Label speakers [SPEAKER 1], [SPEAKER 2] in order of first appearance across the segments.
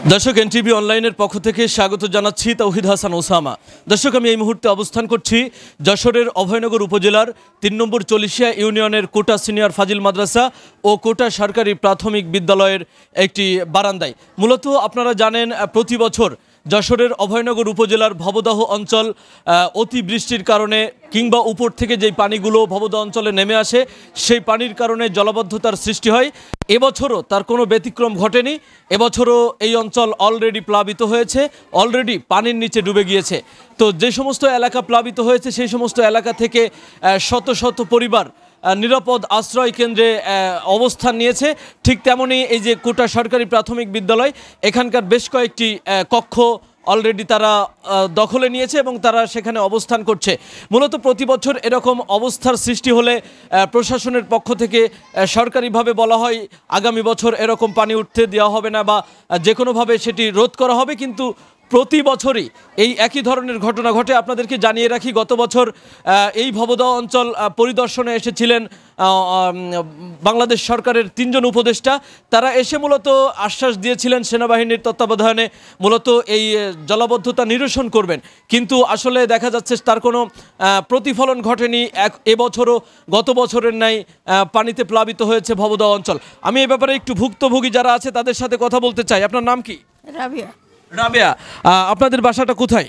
[SPEAKER 1] দর্শক এনটিভি অনলাইনের পক্ষ থেকে স্বাগত জানাচ্ছি তৌহিদ হাসান ওসামা। দর্শক আমি এই মুহূর্তে অবস্থান করছি যশোরের অভয়নগর উপজেলার ৩ নম্বর চল্লিশিয়া ইউনিয়নের কোটা সিনিয়র ফাজিল মাদ্রাসা ও কোটা সরকারি প্রাথমিক বিদ্যালয়ের একটি বারান্দায়। মূলত আপনারা জানেন প্রতি বছর যশোরের অভয়নগর উপজেলার ভবদাহ অঞ্চল অতিবৃষ্টির কারণে কিংবা উপর থেকে যেই পানিগুলো ভবদাহ অঞ্চলে নেমে আসে সেই পানির কারণে জলাবদ্ধতার সৃষ্টি হয়। এবছরও তার কোনো ব্যতিক্রম ঘটেনি। এবছরও এই অঞ্চল অলরেডি প্লাবিত হয়েছে, অলরেডি পানির নিচে ডুবে গিয়েছে। তো যে সমস্ত এলাকা প্লাবিত হয়েছে সেই সমস্ত এলাকা থেকে শত শত পরিবার নিরাপদ আশ্রয় কেন্দ্রে অবস্থান নিয়েছে। ঠিক তেমনই এই যে কোটা সরকারি প্রাথমিক বিদ্যালয়, এখানকার বেশ কয়েকটি কক্ষ অলরেডি তারা দখলে নিয়েছে এবং তারা সেখানে অবস্থান করছে। মূলত প্রতি বছর এরকম অবস্থার সৃষ্টি হলে প্রশাসনের পক্ষ থেকে সরকারিভাবে বলা হয় আগামী বছর এরকম পানি উঠতে দেওয়া হবে না বা যে কোনোভাবে সেটি রোধ করা হবে, কিন্তু প্রতি বছরই এই একই ধরনের ঘটনা ঘটে। আপনাদেরকে জানিয়ে রাখি, গত বছর এই ভবদাহ অঞ্চল পরিদর্শনে এসেছিলেন বাংলাদেশ সরকারের ৩ জন উপদেষ্টা। তারা এসে মূলত আশ্বাস দিয়েছিলেন সেনাবাহিনীর তত্ত্বাবধানে মূলত এই জলাবদ্ধতা নিরসন করবেন, কিন্তু আসলে দেখা যাচ্ছে তার কোনো প্রতিফলন ঘটেনি। এবছরও গত বছরের ন্যায় পানিতে প্লাবিত হয়েছে ভবদাহ অঞ্চল। আমি এই ব্যাপারে একটু ভুক্তভোগী যারা আছে তাদের সাথে কথা বলতে চাই। আপনার নাম কি?
[SPEAKER 2] রাবিয়া।
[SPEAKER 1] রাবেয়া, আপনাদের বাসাটা কোথায়?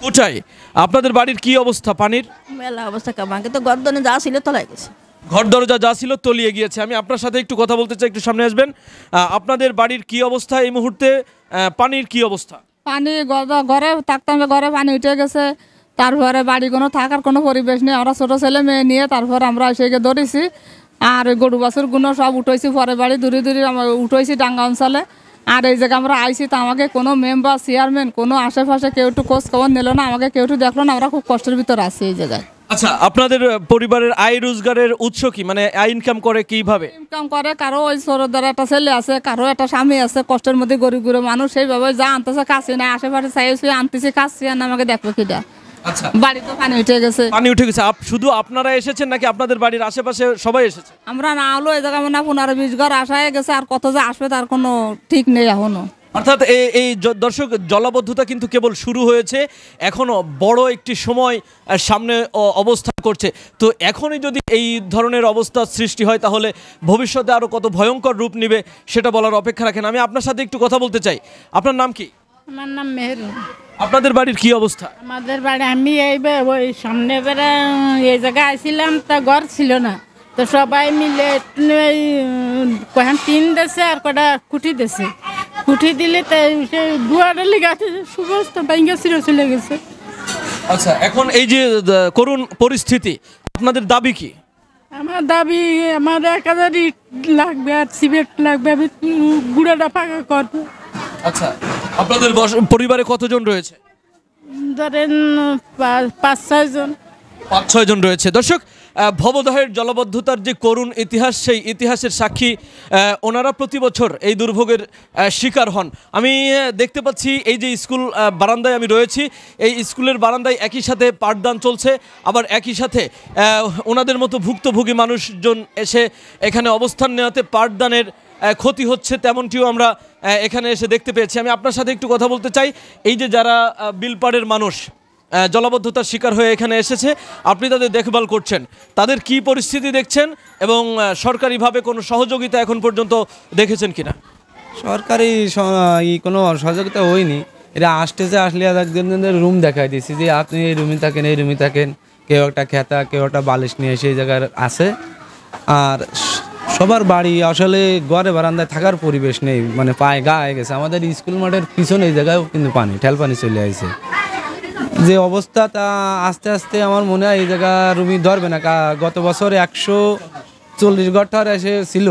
[SPEAKER 1] কোথায়? আপনাদের বাড়ির কি অবস্থা পানির?
[SPEAKER 2] মেলা অবস্থা কামাকে তো গর্দনে যা ছিল তলায় গেছে,
[SPEAKER 1] ঘর দরজা যা ছিল তলিয়ে গিয়েছে। আমি আপনার সাথে একটু কথা বলতে চাই, একটু সামনে আসবেন। আপনাদের বাড়ির কি অবস্থা এই মুহূর্তে? পানির কি অবস্থা?
[SPEAKER 3] পানি ঘরে থাকতাম, ঘরে পানি উঠে গেছে। তারপরে বাড়ি কোনো থাকার কোনো পরিবেশ নেই। আমরা ছোটো ছেলে মেয়ে নিয়ে তারপর আমরা এসে ধরেছি আর গরু বাছুর গুলো সব উঠেছি, পরে বাড়ি দূরে দূরে উঠেছি ডাঙ্গা অঞ্চলে। আর এই জায়গায় আমরা আইছি, তো আমাকে কোনো মেম্বার চেয়ারম্যান কোনো আশেপাশে কেউ একটু খোঁজ খবর নিল না, আমাকে কেউ একটু দেখলো না। আমরা খুব কষ্টের ভিতরে আছি এই জায়গায়।
[SPEAKER 1] আচ্ছা, আপনাদের পরিবারের আয় রোজগারের উৎস কি, মানে আয় ইনকাম করে কিভাবে?
[SPEAKER 3] ইনকাম করে কারো ওই ছোটদের একটা ছেলে আছে, কারো একটা স্বামী আছে, কষ্টের মধ্যে গরিব গরিব মানুষ সেইভাবে যা আনতেছে কাছে না, আশেপাশে চাইছি আনতেছি কাছে না, আমাকে দেখবে কিটা।
[SPEAKER 1] আচ্ছা,
[SPEAKER 3] বাড়িতে পানি উঠে গেছে।
[SPEAKER 1] পানি উঠে গেছে। শুধু আপনারা এসেছেন নাকি আপনাদের বাড়ির আশেপাশে সবাই এসেছে?
[SPEAKER 3] আমরা না হলো এই জায়গায় মানে 15-20 ঘর আশায় গেছে, আর কত যে আসবে তার কোনো ঠিক নেই এখনো।
[SPEAKER 1] অর্থাৎ এই দর্শক জলাবদ্ধতা কিন্তু কেবল শুরু হয়েছে, এখনো বড় একটি সময় সামনে অবস্থান করছে। তো এখনই যদি এই ধরনের অবস্থার সৃষ্টি হয় তাহলে ভবিষ্যতে আরো কত ভয়ঙ্কর রূপ নেবে সেটা বলার অপেক্ষা রাখেন। আমি আপনার সাথে একটু কথা বলতে চাই। আপনার নাম কি?
[SPEAKER 4] আমার নাম মেহেরুন।
[SPEAKER 1] আপনাদের বাড়ির কি অবস্থা?
[SPEAKER 4] আমাদের বাড়ি আমি ওই সামনে বেড়া এই জায়গায় আসছিলাম, তা ঘর ছিল না, তো সবাই মিলে কখন টিন দিয়েছে আর কটা খুঁটি দিয়েছে। খুঁটি দিলে তাই সেই দুয়ারে লেগে সমস্ত ব্যাঙ্গে ছিল চলে গেছে।
[SPEAKER 1] আচ্ছা, এখন এই যে করুণ পরিস্থিতি, আপনাদের দাবি কি?
[SPEAKER 4] আমার দাবি আমার 1000 ইট লাগবে আর সিমেন্ট লাগবে, আমি গুঁড়াটা ফাঁকা করবো।
[SPEAKER 1] আচ্ছা, আপনাদের পরিবারে কতজন রয়েছে?
[SPEAKER 4] ধরেন 5-6 জন।
[SPEAKER 1] 5-6 জন রয়েছে। দর্শক, ভবদহের জলাবদ্ধতার যে করুণ ইতিহাস, সেই ইতিহাসের সাক্ষী ওনারা প্রতি বছর এই দুর্ভোগের শিকার হন। আমি দেখতে পাচ্ছি এই যে স্কুল বারান্দায় আমি রয়েছি, এই স্কুলের বারান্দায় একই সাথে পাঠদান চলছে, আবার একই সাথে ওনাদের মতো ভুক্তভোগী মানুষজন এসে এখানে অবস্থান নেওয়াতে পাঠদানের ক্ষতি হচ্ছে, তেমনটিও আমরা এখানে এসে দেখতে পেয়েছি। আমি আপনার সাথে একটু কথা বলতে চাই। এই যে যারা বিলপাড়ের মানুষ জলাবদ্ধতার শিকার হয়ে এখানে এসেছে, আপনি তাদের দেখভাল করছেন, তাদের কি পরিস্থিতি দেখছেন এবং সরকারিভাবে কোনো সহযোগিতা এখন পর্যন্ত দেখেছেন কিনা?
[SPEAKER 5] সরকারি কোনো সহযোগিতা হয়নি। এরা আসতেছে, আসলে একজনের রুম দেখাই দিয়েছি যে আপনি এই রুমে থাকেন, এই রুমে থাকেন। কেউ একটা খেতা, কেউ একটা বালিশ নিয়ে সেই জায়গায় আছে। আর সবার বাড়ি আসলে ঘরে বারান্দায় থাকার পরিবেশ নেই, মানে পায়ে গায়ে গেছে। আমাদের স্কুল মাঠের পিছনে এই জায়গায়ও কিন্তু পানি, ঠেল পানি চলে আসছে। যে অবস্থা তা আস্তে আস্তে আমার মনে হয় এই জায়গা রুমি ধরবে না। গত বছর 140 ঘর এসে ছিল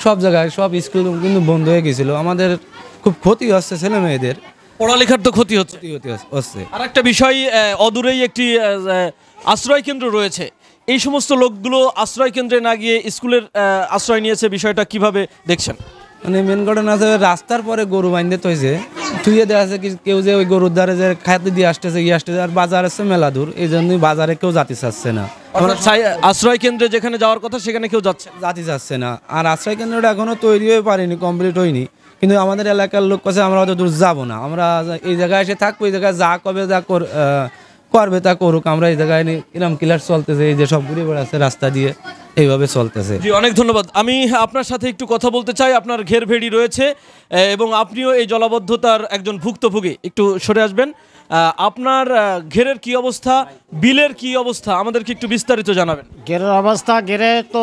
[SPEAKER 5] সব জায়গায়, সব স্কুল কিন্তু বন্ধ হয়ে গেছিলো। আমাদের খুব ক্ষতি হচ্ছে, ছেলে মেয়েদের
[SPEAKER 1] পড়ালেখার তো ক্ষতি হচ্ছে।
[SPEAKER 5] আর
[SPEAKER 1] একটা বিষয়, অদূরেই একটি আশ্রয় কেন্দ্র রয়েছে। এই সমস্ত লোকগুলো আশ্রয় কেন্দ্রে না গিয়ে স্কুলের আশ্রয় নিয়েছে, বিষয়টা কিভাবে দেখছেন?
[SPEAKER 5] মানে মেন ঘটনা আছে রাস্তার পরে গরু বাইন্ধে তৈছে থুয়ে দেওয়া আছে, কেউ যে ওই গরুর দ্বারে যে খাইতে দিয়ে আসতেছে আসতেছে। আর বাজার আছে মেলা দূর, এই জন্যই বাজারে কেউ যাতে চাচ্ছে না।
[SPEAKER 1] আশ্রয় কেন্দ্রে যেখানে যাওয়ার কথা সেখানে কেউ যাচ্ছে
[SPEAKER 5] চাচ্ছে না। আর আশ্রয় কেন্দ্রটা এখনো তৈরি হয়ে পারেনি, কমপ্লিট হয়নি। কিন্তু আমাদের এলাকার লোক কাছে আমরা অত দূর যাবো না, আমরা এই জায়গায় এসে থাকবো, এই জায়গায় যা কবে যা করবে তা করুক, আমরা এই জায়গায় এরকম ক্লিয়ার চলতেছে, এই যে সব ঘুরে বেড়াচ্ছে রাস্তা দিয়ে, এইভাবে চলতেছে।
[SPEAKER 1] জি, অনেক ধন্যবাদ। আমি আপনার সাথে একটু কথা বলতে চাই। আপনার ঘের ভেড়ি রয়েছে এবং আপনিও এই জলাবদ্ধতার একজন ভুক্তভোগী, একটু সরে আসবেন। আপনার ঘেরের কি অবস্থা, বিলের কি অবস্থা, আমাদেরকে একটু বিস্তারিত জানাবেন।
[SPEAKER 6] গেরের অবস্থা, গেরে তো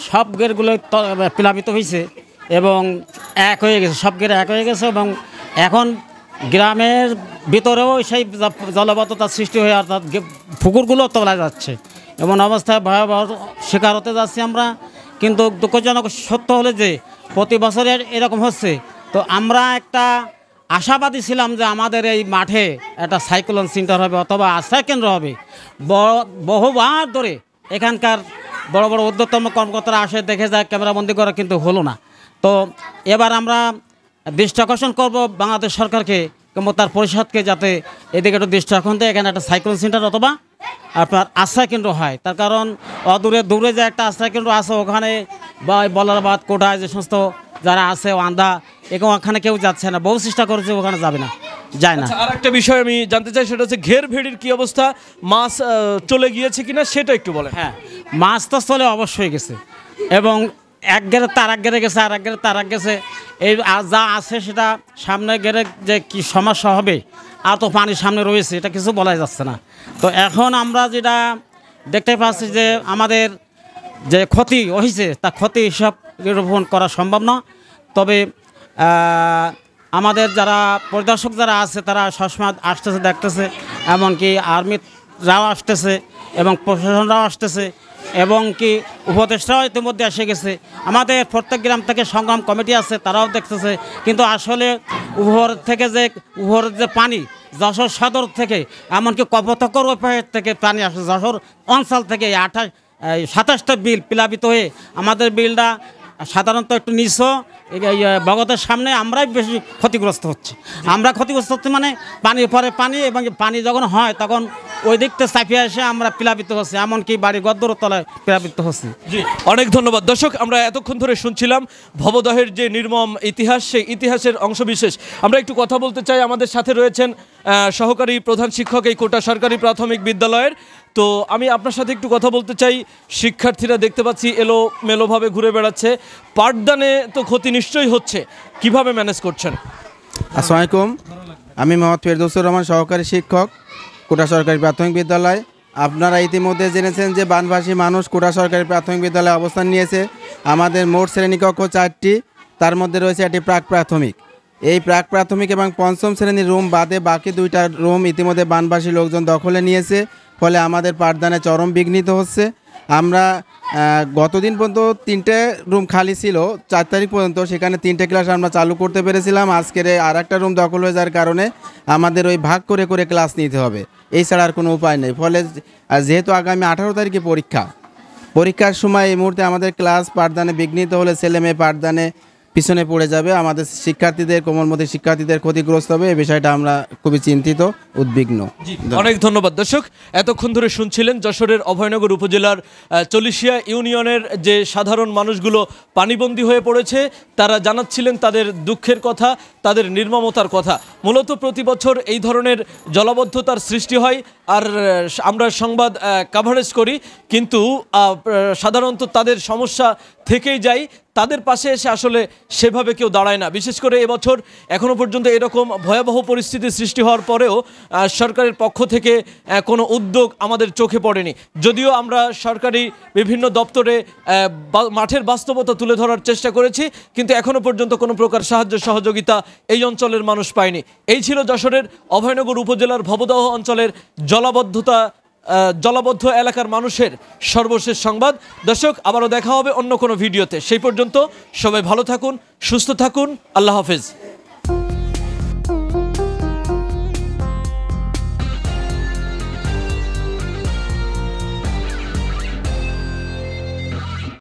[SPEAKER 6] সব গেরগুলো প্লাবিত হয়েছে এবং এক হয়ে গেছে, সব গেরে এক হয়ে গেছে এবং এখন গ্রামের ভিতরেও সেই জলবদ্ধতার সৃষ্টি হয়ে অর্থাৎ পুকুরগুলো তলা যাচ্ছে, এমন অবস্থায় ভয়াবহ শিকার হতে যাচ্ছি আমরা। কিন্তু দুঃখজনক সত্য হলে যে প্রতি বছরে এরকম হচ্ছে, তো আমরা একটা আশাবাদী ছিলাম যে আমাদের এই মাঠে একটা সাইক্লোন সেন্টার হবে অথবা আশ্রয় কেন্দ্র হবে। বহুবার ধরে এখানকার বড় বড় উদ্যোক্তম কর্মকর্তারা আসে, দেখে যায়, ক্যামেরাবন্দি করা, কিন্তু হলো না। তো এবার আমরা দৃষ্টি আকর্ষণ করবো বাংলাদেশ সরকারকে কিংবা তার পরিষদকে, যাতে এদিকে একটু দৃষ্টি আকর্ষণ দেয়, এখানে একটা সাইক্লোন সেন্টার অথবা আপনার আশ্রয় কেন্দ্র হয়। তার কারণ দূরে যে একটা আশ্রয় কেন্দ্র আছে ওখানে বা বলারবাদ, কোটায় যে সমস্ত যারা আছে আন্দা, এরকম ওখানে কেউ যাচ্ছে না, বহু চেষ্টা করেছে, ওখানে যাবে না, যায় না।
[SPEAKER 1] আর একটা বিষয় আমি জানতে চাই, সেটা হচ্ছে ঘের ভেড়ির কি অবস্থা, মাছ চলে গিয়েছে কিনা সেটা একটু বলেন।
[SPEAKER 6] হ্যাঁ, মাছ তো চলে অবশ্যই গেছে এবং এক গেরে তার এক গেরে গেছে, আর এক গেরে তার এক গেছে। এই যা আছে সেটা সামনে গেলে যে কি সমস্যা হবে, আর তো পানির সামনে রয়েছে, এটা কিছু বলা যাচ্ছে না। তো এখন আমরা যেটা দেখতে পাচ্ছি যে আমাদের যে ক্ষতি হয়েছে তা ক্ষতি হিসাব নিরূপণ করা সম্ভব না। তবে আমাদের যারা পরিদর্শক যারা আছে তারা সবসময় আসতেছে, দেখতেছে, এমনকি আর্মিরাও আসতেছে এবং প্রশাসনরাও আসতেছে এবং কি উপদেষ্টাও ইতিমধ্যে এসে গেছে। আমাদের প্রত্যেক গ্রাম থেকে সংগ্রাম কমিটি আছে, তারাও দেখতেছে। কিন্তু আসলে উপরের যে পানি যশোর সদর থেকে এমনকি কপোতাক্ষ উপায়ের থেকে পানি আসে, যশোর অঞ্চল থেকে 27টা বিল প্লাবিত হয়ে আমাদের বিলটা সাধারণত একটু নিচু বগতের সামনে আমরাই বেশি ক্ষতিগ্রস্ত হচ্ছি। আমরা ক্ষতিগ্রস্ত হচ্ছি মানে পানির পরে পানি, এবং পানি যখন হয় তখন ওই দিকতে চাপিয়ে এসে আমরা প্লাবিত হচ্ছি, এমনকি বাড়ি গদ্দর তলায় প্লাবিত হচ্ছি।
[SPEAKER 1] জি, অনেক ধন্যবাদ। দর্শক, আমরা এতক্ষণ ধরে শুনছিলাম ভবদহের যে নির্মম ইতিহাস, সেই ইতিহাসের অংশবিশেষ। আমরা একটু কথা বলতে চাই। আমাদের সাথে রয়েছেন সহকারী প্রধান শিক্ষক এই কোটা সরকারি প্রাথমিক বিদ্যালয়ের। তো আমি আপনার সাথে একটু কথা বলতে চাই। শিক্ষার্থীরা দেখতে পাচ্ছি এলোমেলোভাবে ঘুরে বেড়াচ্ছে, পাঠদানে তো ক্ষতি নিশ্চয়ই হচ্ছে, কিভাবে ম্যানেজ করছেন?
[SPEAKER 7] আসসালামু আলাইকুম, আমি মোহাম্মদ ফেরদৌসুর রহমান, সহকারী শিক্ষক, কোটা সরকারি প্রাথমিক বিদ্যালয়। আপনারা ইতিমধ্যে জেনেছেন যে বানভাসী মানুষ কোটা সরকারি প্রাথমিক বিদ্যালয়ে অবস্থান নিয়েছে। আমাদের মোট শ্রেণীকক্ষ 4টি, তার মধ্যে রয়েছে একটি প্রাক প্রাথমিক। এই প্রাক প্রাথমিক এবং পঞ্চম শ্রেণীর রুম বাদে বাকি 2টা রুম ইতিমধ্যে বানভাসী লোকজন দখলে নিয়েছে, ফলে আমাদের পাঠদানে চরম বিঘ্নিত হচ্ছে। আমরা গতদিন পর্যন্ত 3টে রুম খালি ছিল, 4 তারিখ পর্যন্ত, সেখানে 3টে ক্লাস আমরা চালু করতে পেরেছিলাম। আজকের আর একটা রুম দখল হয়ে যাওয়ার কারণে আমাদের ওই ভাগ করে করে ক্লাস নিতে হবে, এই ছাড়া আর কোনো উপায় নেই। ফলে যেহেতু আগামী 18 তারিখে পরীক্ষার সময় এই মুহূর্তে আমাদের ক্লাস পাঠদানে বিঘ্নিত হলে ছেলে মেয়ে পাঠদানে পিছনে পড়ে যাবে, আমাদের শিক্ষার্থীদের, কোমলমতি শিক্ষার্থীদের ক্ষতিগ্রস্ত হবে। এই বিষয়টা আমরা খুবই চিন্তিত, উদ্বিগ্ন।
[SPEAKER 1] অনেক ধন্যবাদ। দর্শক, এতক্ষণ ধরে শুনছিলেন যশোরের অভয়নগর উপজেলার চল্লিশিয়া ইউনিয়নের যে সাধারণ মানুষগুলো পানিবন্দী হয়ে পড়েছে, তারা জানাচ্ছিলেন তাদের দুঃখের কথা, তাদের নির্মমতার কথা। মূলত প্রতি বছর এই ধরনের জলাবদ্ধতার সৃষ্টি হয়, আর আমরা সংবাদ কাভারেজ করি, কিন্তু সাধারণত তাদের সমস্যা থেকেই যায়, তাদের পাশে এসে আসলে সেভাবে কেউ দাঁড়ায় না। বিশেষ করে এবছর এখনও পর্যন্ত এরকম ভয়াবহ পরিস্থিতির সৃষ্টি হওয়ার পরেও সরকারের পক্ষ থেকে কোনো উদ্যোগ আমাদের চোখে পড়েনি। যদিও আমরা সরকারি বিভিন্ন দপ্তরে মাঠের বাস্তবতা তুলে ধরার চেষ্টা করেছি, কিন্তু এখনও পর্যন্ত কোনো প্রকার সাহায্য সহযোগিতা এই অঞ্চলের মানুষ পায়নি। এই ছিল যশোরের অভয়নগর উপজেলার ভবদহ অঞ্চলের জলাবদ্ধ এলাকার মানুষের সর্বশেষ সংবাদ। দর্শক, আবারও দেখা হবে অন্য কোনো ভিডিওতে। সেই পর্যন্ত সবাই ভালো থাকুন, সুস্থ থাকুন। আল্লাহ হাফেজ।